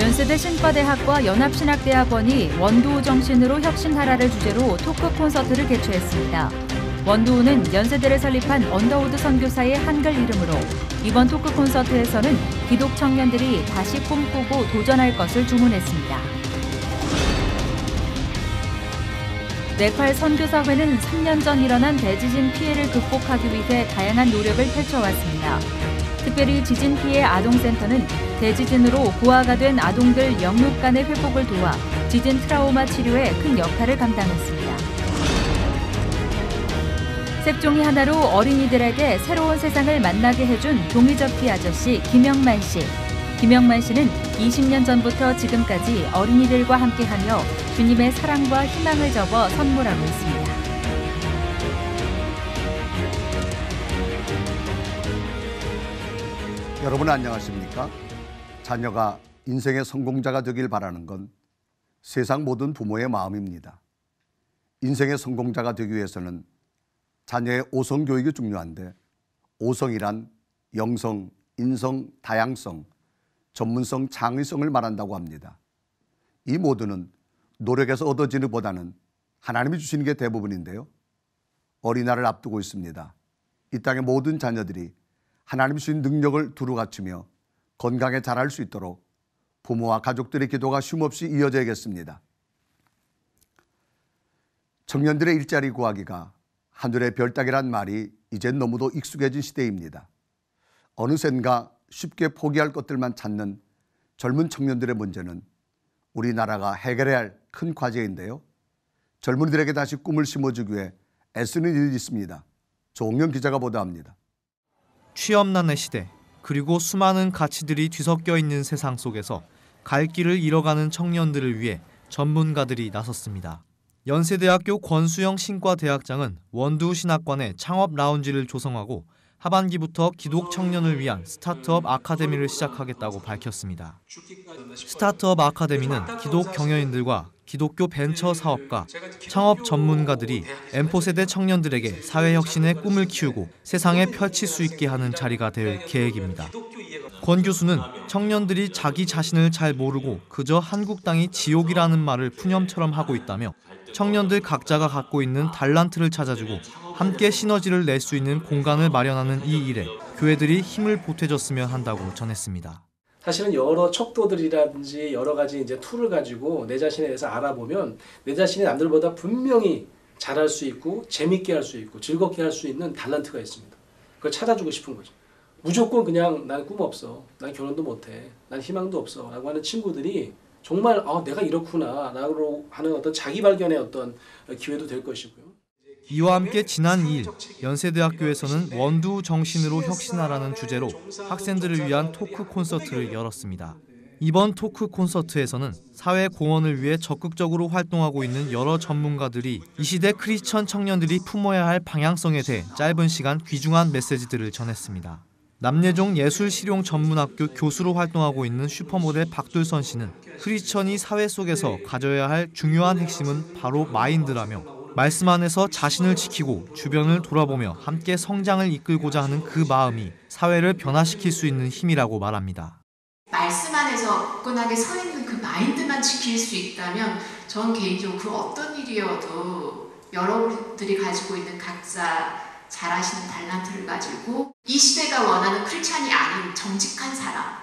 연세대 신과대학과 연합신학대학원이 원두우 정신으로 혁신하라를 주제로 토크 콘서트를 개최했습니다. 원두우는 연세대를 설립한 언더우드 선교사의 한글 이름으로 이번 토크 콘서트에서는 기독 청년들이 다시 꿈꾸고 도전할 것을 주문했습니다. 네팔 선교사회는 3년 전 일어난 대지진 피해를 극복하기 위해 다양한 노력을 펼쳐왔습니다. 특별히 지진 피해 아동센터는 대지진으로 고아가 된 아동들 영육 간의 회복을 도와 지진 트라우마 치료에 큰 역할을 감당했습니다. 색종이 하나로 어린이들에게 새로운 세상을 만나게 해준 종이접기 아저씨 김영만 씨. 김영만 씨는 20년 전부터 지금까지 어린이들과 함께하며 주님의 사랑과 희망을 접어 선물하고 있습니다. 여러분 안녕하십니까? 자녀가 인생의 성공자가 되길 바라는 건 세상 모든 부모의 마음입니다. 인생의 성공자가 되기 위해서는 자녀의 오성 교육이 중요한데 오성이란 영성, 인성, 다양성, 전문성, 창의성을 말한다고 합니다. 이 모두는 노력에서 얻어지는 보다는 하나님이 주시는 게 대부분인데요. 어린이날을 앞두고 있습니다. 이 땅의 모든 자녀들이 하나님이 주신 능력을 두루 갖추며 건강에 자랄 수 있도록 부모와 가족들의 기도가 쉼없이 이어져야겠습니다. 청년들의 일자리 구하기가 하늘의 별 따기란 말이 이젠 너무도 익숙해진 시대입니다. 어느샌가 쉽게 포기할 것들만 찾는 젊은 청년들의 문제는 우리나라가 해결해야 할 큰 과제인데요. 젊은이들에게 다시 꿈을 심어주기 위해 애쓰는 일이 있습니다. 조홍영 기자가 보도합니다. 취업난의 시대, 그리고 수많은 가치들이 뒤섞여 있는 세상 속에서 갈 길을 잃어가는 청년들을 위해 전문가들이 나섰습니다. 연세대학교 권수영 신과대학장은 원두우 신학관에 창업 라운지를 조성하고 하반기부터 기독 청년을 위한 스타트업 아카데미를 시작하겠다고 밝혔습니다. 스타트업 아카데미는 기독 경영인들과 기독교 벤처 사업가, 창업 전문가들이 M4세대 청년들에게 사회혁신의 꿈을 키우고 세상에 펼칠 수 있게 하는 자리가 될 계획입니다. 권 교수는 청년들이 자기 자신을 잘 모르고 그저 한국 땅이 지옥이라는 말을 푸념처럼 하고 있다며 청년들 각자가 갖고 있는 달란트를 찾아주고 함께 시너지를 낼 수 있는 공간을 마련하는 이 일에 교회들이 힘을 보태줬으면 한다고 전했습니다. 사실은 여러 척도들이라든지 여러 가지 이제 툴을 가지고 내 자신에 대해서 알아보면 내 자신이 남들보다 분명히 잘할 수 있고 재밌게 할 수 있고 즐겁게 할 수 있는 달란트가 있습니다. 그걸 찾아주고 싶은 거죠. 무조건 그냥 난 꿈 없어, 난 결혼도 못해, 난 희망도 없어 라고 하는 친구들이 정말 내가 이렇구나 라고 하는 어떤 자기 발견의 어떤 기회도 될 것이고요. 이와 함께 지난 2일 연세대학교에서는 원두우 정신으로 혁신하라는 주제로 학생들을 위한 토크 콘서트를 열었습니다. 이번 토크 콘서트에서는 사회 공헌을 위해 적극적으로 활동하고 있는 여러 전문가들이 이 시대 크리스천 청년들이 품어야 할 방향성에 대해 짧은 시간 귀중한 메시지들을 전했습니다. 남예종 예술실용전문학교 교수로 활동하고 있는 슈퍼모델 박둘선 씨는 크리스천이 사회 속에서 가져야 할 중요한 핵심은 바로 마인드라며 말씀 안에서 자신을 지키고 주변을 돌아보며 함께 성장을 이끌고자 하는 그 마음이 사회를 변화시킬 수 있는 힘이라고 말합니다. 말씀 안에서 굳건하게 서 있는 그 마인드만 지킬 수 있다면 전 개인적으로 그 어떤 일이어도 여러분들이 가지고 있는 각자 잘하시는 달란트를 가지고 이 시대가 원하는 크리스찬이 아닌 정직한 사람,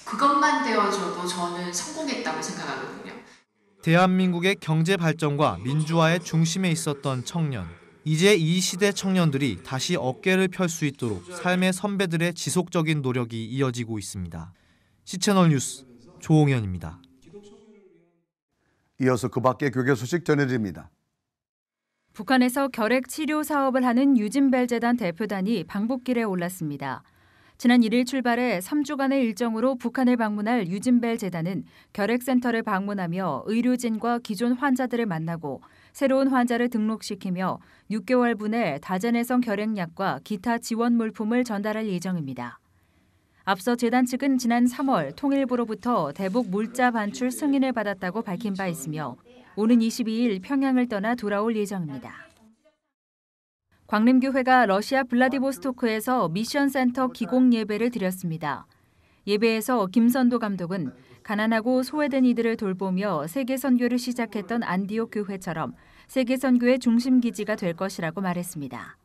그것만 되어줘도 저는 성공했다고 생각하거든요. 대한민국의 경제 발전과 민주화의 중심에 있었던 청년. 이제 이 시대 청년들이 다시 어깨를 펼 수 있도록 삶의 선배들의 지속적인 노력이 이어지고 있습니다. C채널 뉴스 조홍현입니다. 이어서 그 밖의 교계 소식 전해드립니다. 북한에서 결핵 치료 사업을 하는 유진벨 재단 대표단이 방북길에 올랐습니다. 지난 1일 출발해 3주간의 일정으로 북한을 방문할 유진벨 재단은 결핵센터를 방문하며 의료진과 기존 환자들을 만나고 새로운 환자를 등록시키며 6개월분의 다자내성 결핵약과 기타 지원 물품을 전달할 예정입니다. 앞서 재단 측은 지난 3월 통일부로부터 대북 물자 반출 승인을 받았다고 밝힌 바 있으며 오는 22일 평양을 떠나 돌아올 예정입니다. 광림교회가 러시아 블라디보스토크에서 미션 센터 기공 예배를 드렸습니다. 예배에서 김선도 감독은 가난하고 소외된 이들을 돌보며 세계 선교를 시작했던 안디옥 교회처럼 세계 선교의 중심 기지가 될 것이라고 말했습니다.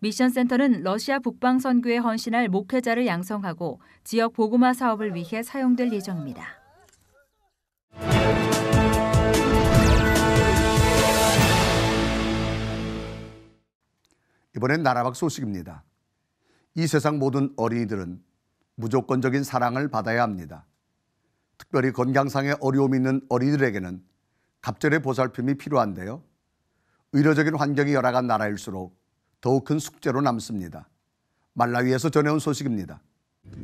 미션센터는 러시아 북방 선교에 헌신할 목회자를 양성하고 지역 복음화 사업을 위해 사용될 예정입니다. 이번엔 나라밖 소식입니다. 이 세상 모든 어린이들은 무조건적인 사랑을 받아야 합니다. 특별히 건강상의 어려움이 있는 어린이들에게는 갑절의 보살핌이 필요한데요. 의료적인 환경이 열악한 나라일수록 더욱 큰 숙제로 남습니다. 말라위에서 전해온 소식입니다.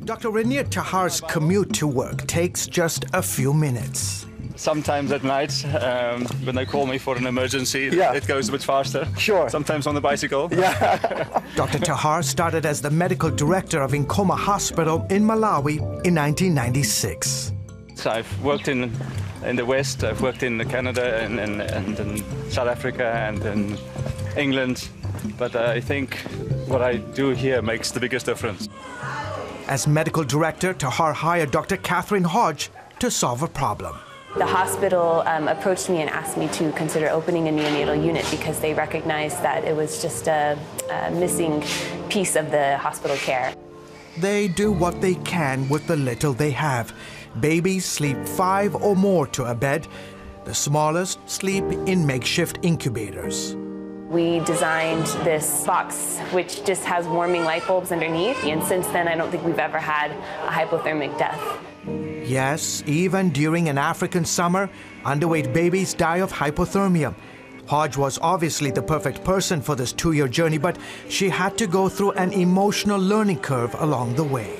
Dr. Rainier Tahar's commute to work takes just a few minutes. Sometimes at night, when they call me for an emergency, it goes a bit faster. Sure. Sometimes on the bicycle. Dr. Tahar started as the medical director of Nkoma Hospital in Malawi in 1996. So I've worked in the West, I've worked in Canada and in South Africa and in England. But I think what I do here makes the biggest difference. As medical director, Tahar hired Dr. Catherine Hodge to solve a problem. The hospital approached me and asked me to consider opening a neonatal unit because they recognized that it was just a missing piece of the hospital care. They do what they can with the little they have. Babies sleep 5 or more to a bed. The smallest sleep in makeshift incubators. We designed this box which just has warming light bulbs underneath, and since then I don't think we've ever had a hypothermic death. Yes, even during an African summer, underweight babies die of hypothermia. Hodge was obviously the perfect person for this 2-year journey, but she had to go through an emotional learning curve along the way.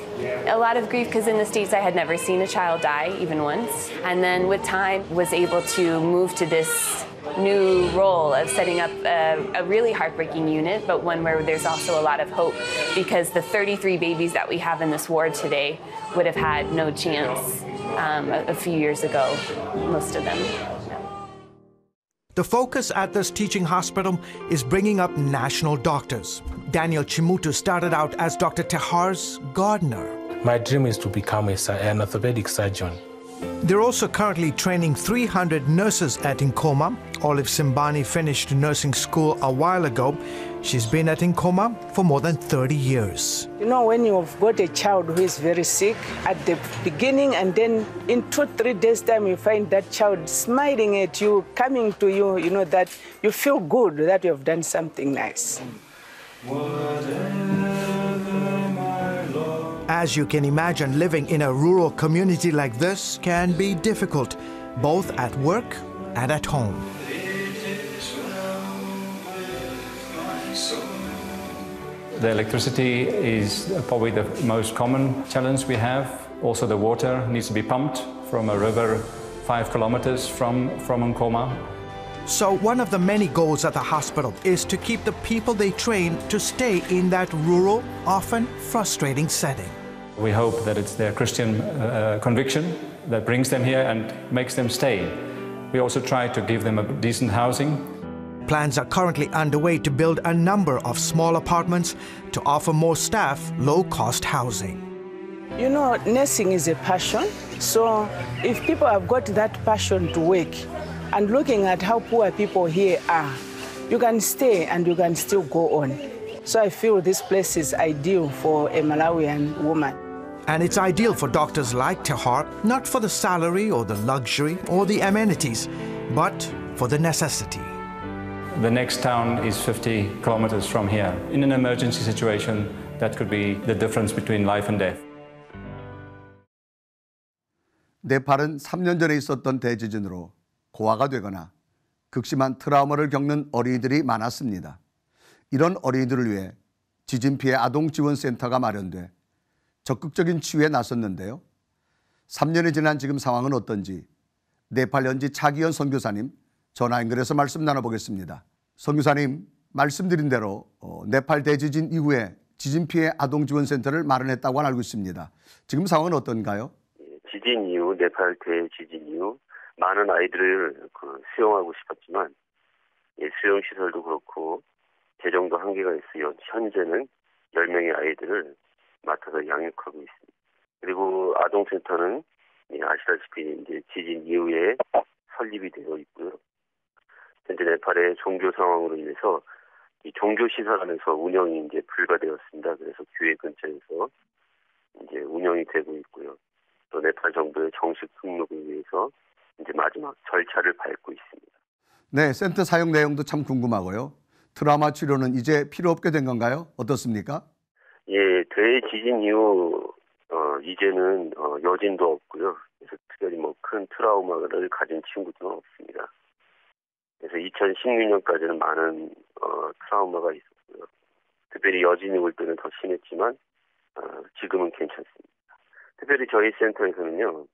A lot of grief because in the States I had never seen a child die, even once. And then with time was able to move to this new role of setting up a really heartbreaking unit, but one where there's also a lot of hope because the 33 babies that we have in this ward today would have had no chance a few years ago, most of them. The focus at this teaching hospital is bringing up national doctors. Daniel Chimutu started out as Dr. Tahar's gardener. My dream is to become an orthopedic surgeon. They're also currently training 300 nurses at Nkoma. Olive Simbani finished nursing school a while ago. She's been at Nkoma for more than 30 years. You know, when you've got a child who is very sick at the beginning, and then in 2-3 days' time, you find that child smiling at you, coming to you, you know, that you feel good that you have done something nice. As you can imagine, living in a rural community like this can be difficult, both at work and at home. The electricity is probably the most common challenge we have. Also the water needs to be pumped from a river 5 kilometers from Nkoma. So one of the many goals at the hospital is to keep the people they train to stay in that rural, often frustrating setting. We hope that it's their Christian conviction that brings them here and makes them stay. We also try to give them a decent housing. Plans are currently underway to build a number of small apartments to offer more staff low-cost housing. You know, nursing is a passion. So if people have got that passion to work, and looking at how poor people here are, you can stay and you can still go on. So I feel this place is ideal for a Malawian woman. And it's ideal for doctors like Tahar, not for the salary or the luxury or the amenities, but for the necessity. The next town is 50 kilometers from here. In an emergency situation, that could be the difference between life and death. 네팔은 3년 전에 있었던 대지진으로 고아가 되거나 극심한 트라우마를 겪는 어린이들이 많았습니다. 이런 어린이들을 위해 지진 피해 아동 지원 센터가 마련돼 적극적인 치유에 나섰는데요. 3년이 지난 지금 상황은 어떤지 네팔 현지 차기현 선교사님 전화 연결해서 말씀 나눠보겠습니다. 선교사님, 말씀드린 대로 네팔 대지진 이후에 지진 피해 아동 지원 센터를 마련했다고 알고 있습니다. 지금 상황은 어떤가요? 지진 이후, 네팔 대지진 이후 많은 아이들을 수용하고 싶었지만 수용 시설도 그렇고 재정도 한계가 있어요. 현재는 10명의 아이들을 맡아서 양육하고 있습니다. 그리고 아동센터는 아시다시피 이제 지진 이후에 설립이 되어 있고요. 현재 네팔의 종교 상황으로 인해서 이 종교 시설 안에서 운영이 이제 불가되었습니다. 그래서 교회 근처에서 이제 운영이 되고 있고요. 또 네팔 정부의 정식 등록을 위해서 이제 마지막 절차를 밟고 있습니다. 네, 센터 사용 내용도 참 궁금하고요. 트라우마 치료는 이제 필요 없게 된 건가요? 어떻습니까? 예, 대지진 이후 이제는 여진도 없고요. 그래서 특별히 뭐 큰 트라우마를 가진 친구들은 없습니다. 그래서 2016년까지는 많은 트라우마가 있었고요. 특별히 여진이 올 때는 더 심했지만 지금은 괜찮습니다. 특별히 저희 센터에서는요,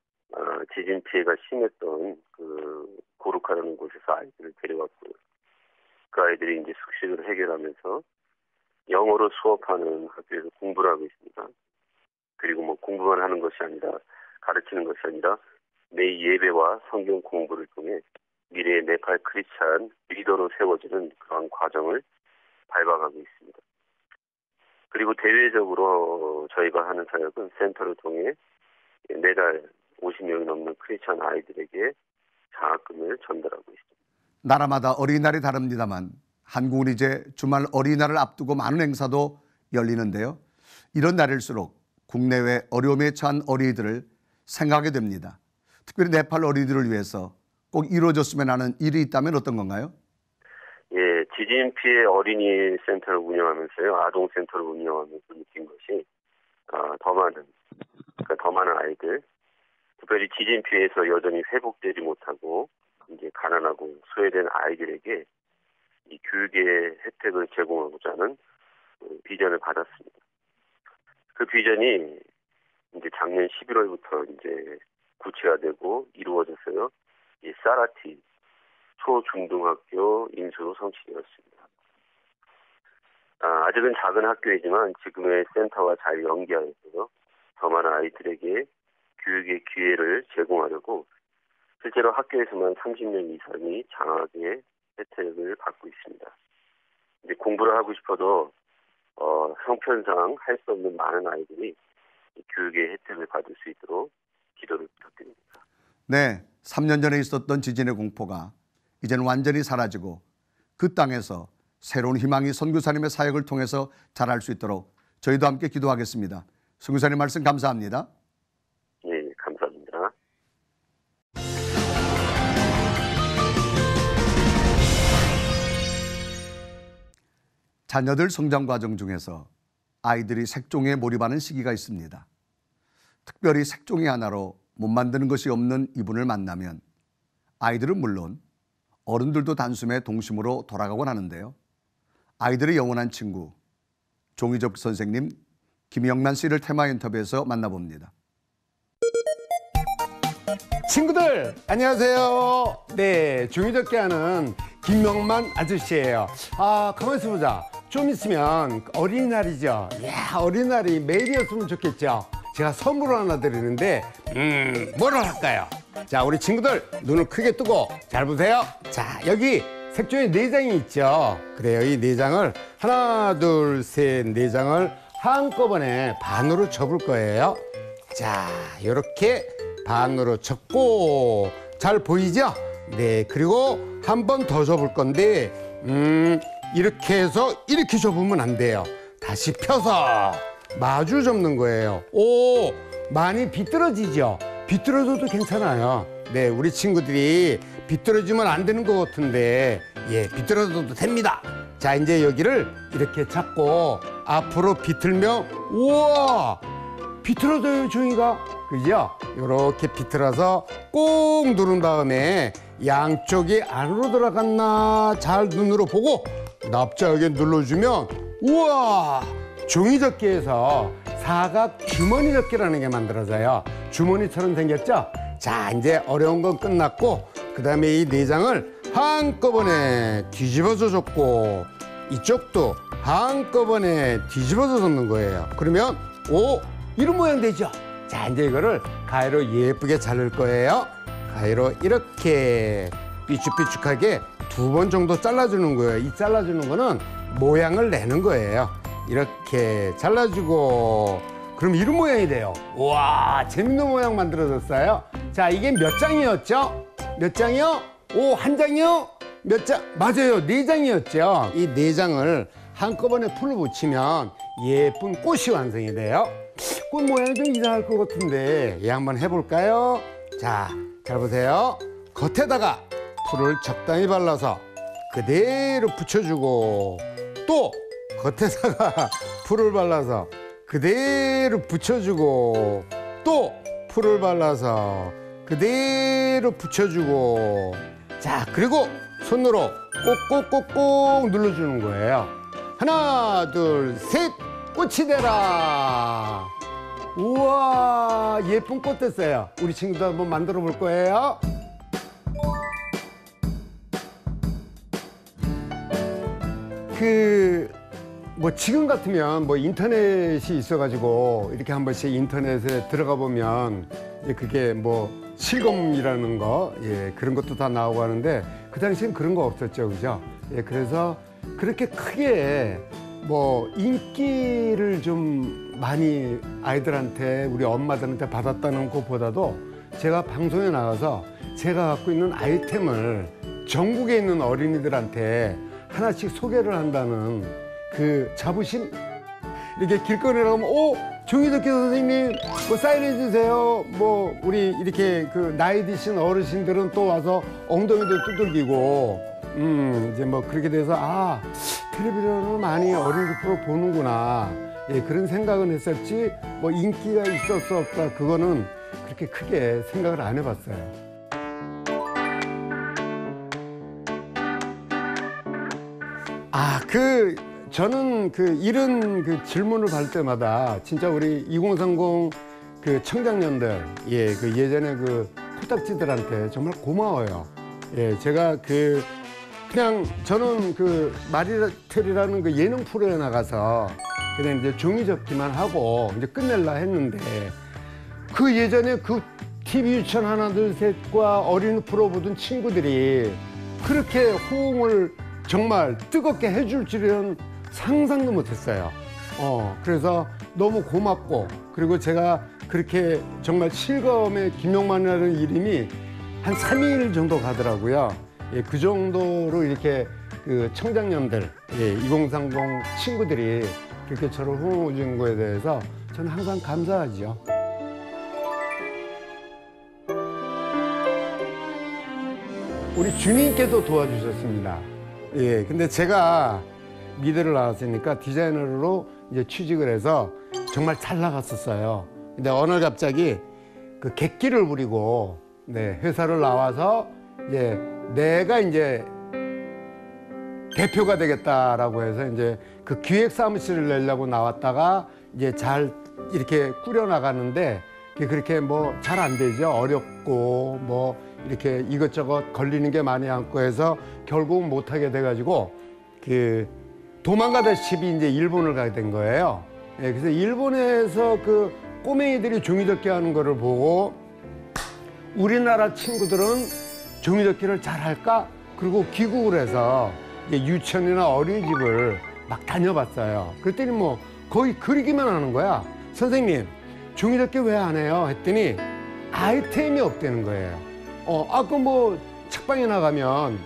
지진 피해가 심했던 그 고루카라는 곳에서 아이들을 데려왔고요. 그 아이들이 이제 숙식을 해결하면서 영어로 수업하는 학교에서 공부를 하고 있습니다. 그리고 뭐 공부만 하는 것이 아니라 가르치는 것이 아니라 매일 예배와 성경 공부를 통해 미래의 네팔 크리스찬 리더로 세워지는 그런 과정을 밟아가고 있습니다. 그리고 대외적으로 저희가 하는 사역은 센터를 통해 매달 50명이 넘는 크리스찬 아이들에게 장학금을 전달하고 있습니다. 나라마다 어린이날이 다릅니다만 한국은 이제 주말 어린이날을 앞두고 많은 행사도 열리는데요. 이런 날일수록 국내외 어려움에 처한 어린이들을 생각하게 됩니다. 특별히 네팔 어린이들을 위해서 꼭 이루어졌으면 하는 일이 있다면 어떤 건가요? 예, 지진 피해 어린이 센터를 운영하면서요, 아동 센터를 운영하면서 느낀 것이 더 많은 아이들, 특별히 지진 피해에서 여전히 회복되지 못하고 이제 가난하고 소외된 아이들에게 이 교육의 혜택을 제공하고자 하는 비전을 받았습니다. 그 비전이 이제 작년 11월부터 이제 구체화되고 이루어져서요, 이 사라티 초중등학교 인수로 성취되었습니다. 아직은 작은 학교이지만 지금의 센터와 잘 연계하여서 더 많은 아이들에게 교육의 기회를 제공하려고 실제로 학교에서만 30명 이상이 장학의 혜택을 받고 있습니다. 이제 공부를 하고 싶어도 형편상 할 수 없는 많은 아이들이 교육의 혜택을 받을 수 있도록 기도를 부탁드립니다. 네, 3년 전에 있었던 지진의 공포가 이제는 완전히 사라지고 그 땅에서 새로운 희망이 선교사님의 사역을 통해서 자랄 수 있도록 저희도 함께 기도하겠습니다. 선교사님 말씀 감사합니다. 네, 감사합니다. 자녀들 성장 과정 중에서 아이들이 색종이에 몰입하는 시기가 있습니다. 특별히 색종이 하나로 못 만드는 것이 없는 이분을 만나면 아이들은 물론 어른들도 단숨에 동심으로 돌아가곤 하는데요. 아이들의 영원한 친구 종이접기 선생님 김영만 씨를 테마 인터뷰에서 만나봅니다. 친구들 안녕하세요. 네, 종이접기 하는 김명만 아저씨예요. 가만히 있어 보자. 좀 있으면 어린이날이죠. 이야, 어린이날이 매일이었으면 좋겠죠. 제가 선물을 하나 드리는데 뭐를 할까요? 자, 우리 친구들 눈을 크게 뜨고 잘 보세요. 자, 여기 색종이 4장이 있죠. 그래요, 이 4장을 하나 둘 셋 4장을 한꺼번에 반으로 접을 거예요. 자, 이렇게 반으로 접고 잘 보이죠? 네, 그리고 한 번 더 접을 건데 이렇게 해서 이렇게 접으면 안 돼요. 다시 펴서 마주 접는 거예요. 오, 많이 비뚤어지죠? 비뚤어져도 괜찮아요. 네, 우리 친구들이 비뚤어지면 안 되는 것 같은데 예, 비뚤어져도 됩니다. 자, 이제 여기를 이렇게 잡고 앞으로 비틀면 우와, 비틀어져요, 종이가. 그죠? 이렇게 비틀어서 꼭 누른 다음에 양쪽이 안으로 들어갔나 잘 눈으로 보고 납작하게 눌러주면 우와, 종이접기에서 사각 주머니 접기라는 게 만들어져요. 주머니처럼 생겼죠? 자, 이제 어려운 건 끝났고 그 다음에 이 4장을 한꺼번에 뒤집어서 접고 이쪽도 한꺼번에 뒤집어서 접는 거예요. 그러면 오, 이런 모양 되죠? 자, 이제 이거를 가위로 예쁘게 자를 거예요. 가위로 이렇게 삐죽삐죽하게 2번 정도 잘라주는 거예요. 이 잘라주는 거는 모양을 내는 거예요. 이렇게 잘라주고 그럼 이런 모양이 돼요. 우와, 재밌는 모양 만들어졌어요. 자, 이게 몇 장이었죠? 몇 장이요? 오, 한 장이요? 몇 장? 맞아요, 4장이었죠. 이 4장을 한꺼번에 풀을 붙이면 예쁜 꽃이 완성이 돼요. 꽃 모양이 좀 이상할 것 같은데 얘 한번 해볼까요? 자, 잘 보세요. 겉에다가 풀을 적당히 발라서 그대로 붙여주고, 또 겉에다가 풀을 발라서 그대로 붙여주고, 또 풀을 발라서 그대로 붙여주고, 자, 그리고 손으로 꼭꼭꼭꼭 눌러주는 거예요. 하나, 둘, 셋, 꽃이 되라. 우와, 예쁜 꽃 됐어요. 우리 친구도 한번 만들어 볼 거예요. 뭐 지금 같으면 뭐 인터넷이 있어가지고 이렇게 한 번씩 인터넷에 들어가 보면 이제 그게 뭐 실검이라는 거, 예, 그런 것도 다 나오고 하는데 그 당시엔 그런 거 없었죠, 그죠? 예, 그래서 그렇게 크게 뭐 인기를 좀 많이 아이들한테, 우리 엄마들한테 받았다는 것보다도 제가 방송에 나가서 제가 갖고 있는 아이템을 전국에 있는 어린이들한테 하나씩 소개를 한다는 그 자부심? 이렇게 길거리에 나가면, 종이접기 선생님, 뭐 사인해 주세요. 뭐, 우리 이렇게 그 나이 드신 어르신들은 또 와서 엉덩이도 두들기고, 이제 뭐 그렇게 돼서, 텔레비전을 많이 어린이들 프로 보는구나. 예, 그런 생각은 했었지, 뭐 인기가 있었어 없다, 그거는 그렇게 크게 생각을 안 해봤어요. 저는 이런 질문을 받을 때마다 진짜 우리 2030 청장년들, 예, 예전에 코딱지들한테 정말 고마워요. 예, 제가 그냥 저는 마리텔이라는 예능 프로에 나가서 그냥 이제 종이접기만 하고 이제 끝낼라 했는데, 예전에 TV 유치원 하나 둘 셋과 어린이 프로 보던 친구들이 그렇게 호응을 정말 뜨겁게 해줄 줄은 상상도 못했어요. 그래서 너무 고맙고, 그리고 제가 그렇게 정말 실검의 김용만이라는 이름이 한 3일 정도 가더라고요. 예, 그 정도로 이렇게 청장년들, 예, 2030 친구들이 그렇게 저를 호응해 준 거에 대해서 저는 항상 감사하죠. 우리 주님께서 도와주셨습니다. 예, 근데 제가 미대를 나왔으니까 디자이너로 이제 취직을 해서 정말 잘 나갔었어요. 근데 어느 날 갑자기 객기를 부리고, 네, 회사를 나와서 이제 내가 이제 대표가 되겠다라고 해서 이제 기획 사무실을 내려고 나왔다가 이제 잘 이렇게 꾸려 나가는데 그렇게 뭐 잘 안 되죠. 어렵고 뭐 이렇게 이것저것 걸리는 게 많이 많고 해서 결국은 못 하게 돼 가지고 도망가다시피 이제 일본을 가게 된 거예요. 예, 그래서 일본에서 꼬맹이들이 종이접기 하는 거를 보고 우리나라 친구들은 종이접기를 잘 할까? 그리고 귀국을 해서 이제 유치원이나 어린이집을 막 다녀봤어요. 그랬더니 뭐 거의 그리기만 하는 거야. 선생님, 종이접기 왜 안 해요? 했더니 아이템이 없다는 거예요. 아까 뭐 책방에 나가면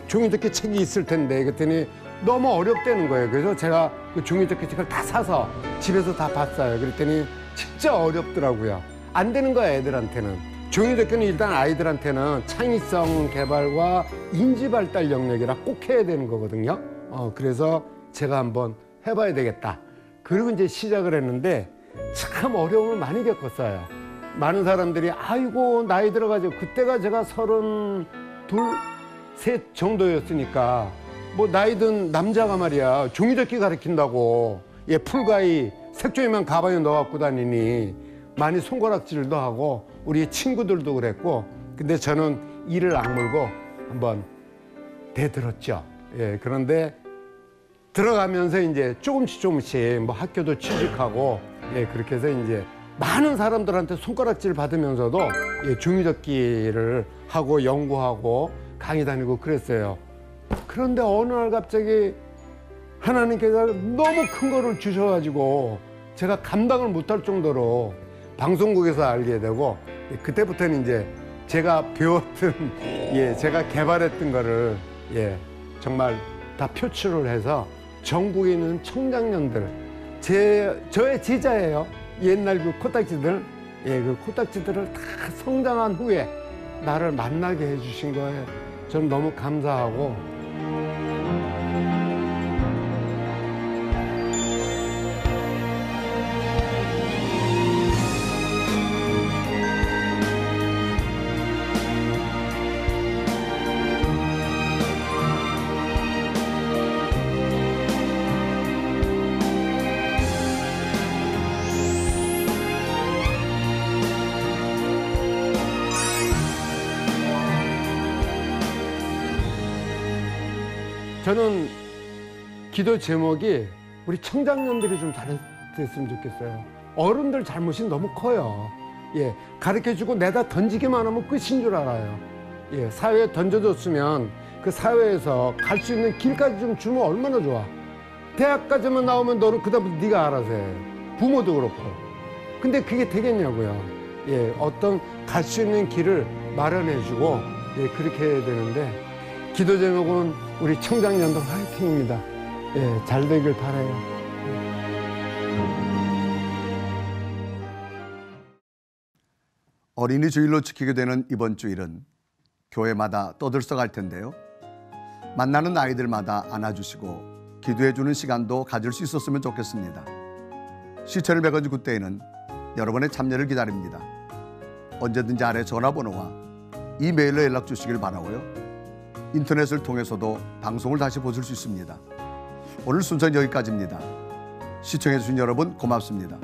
종이접기 책이 있을 텐데, 그랬더니 너무 어렵다는 거예요. 그래서 제가 종이접기 책을 다 사서 집에서 다 봤어요. 그랬더니 진짜 어렵더라고요. 안 되는 거야, 애들한테는. 종이접기는 일단 아이들한테는 창의성 개발과 인지 발달 영역이라 꼭 해야 되는 거거든요. 그래서 제가 한번 해봐야 되겠다. 그리고 이제 시작을 했는데 참 어려움을 많이 겪었어요. 많은 사람들이 아이고 나이 들어가지고, 그때가 제가 32, 3 정도였으니까 뭐 나이 든 남자가 말이야 종이접기 가르친다고, 예, 풀가위 색종이만 가방에 넣어 갖고 다니니 많이 손가락질도 하고 우리 친구들도 그랬고, 근데 저는 이를 악물고 한번 대들었죠. 예, 그런데 들어가면서 이제 조금씩 뭐 학교도 취직하고, 예, 그렇게 해서 이제 많은 사람들한테 손가락질 받으면서도, 예, 종이접기를 하고 연구하고 강의 다니고 그랬어요. 그런데 어느 날 갑자기 하나님께서 너무 큰 거를 주셔가지고 제가 감당을 못할 정도로 방송국에서 알게 되고 그때부터는 이제 제가 배웠던 제가 개발했던 거를 정말 다 표출을 해서 전국에 있는 청장년들 저의 제자예요. 옛날 그 코딱지들 그 코딱지들을 다 성장한 후에 나를 만나게 해주신 거에 저는 너무 감사하고 저는 기도 제목이 우리 청장년들이 좀 잘했으면 좋겠어요. 어른들 잘못이 너무 커요. 가르쳐주고 내다 던지기만 하면 끝인 줄 알아요. 사회에 던져줬으면 그 사회에서 갈 수 있는 길까지 좀 주면 얼마나 좋아. 대학까지만 나오면 너는 그다음부터 네가 알아서 해. 부모도 그렇고. 근데 그게 되겠냐고요. 어떤 갈 수 있는 길을 마련해주고 그렇게 해야 되는데 기도 제목은 우리 청장년들 화이팅입니다. 잘 되길 바라요. 어린이 주일로 지키게 되는 이번 주일은 교회마다 떠들썩할 텐데요. 만나는 아이들마다 안아주시고 기도해주는 시간도 가질 수 있었으면 좋겠습니다. 시체를 매거진 그때에는 여러분의 참여를 기다립니다. 언제든지 아래 전화번호와 이메일로 연락 주시길 바라고요. 인터넷을 통해서도 방송을 다시 보실 수 있습니다. 오늘 순서는 여기까지입니다. 시청해주신 여러분 고맙습니다.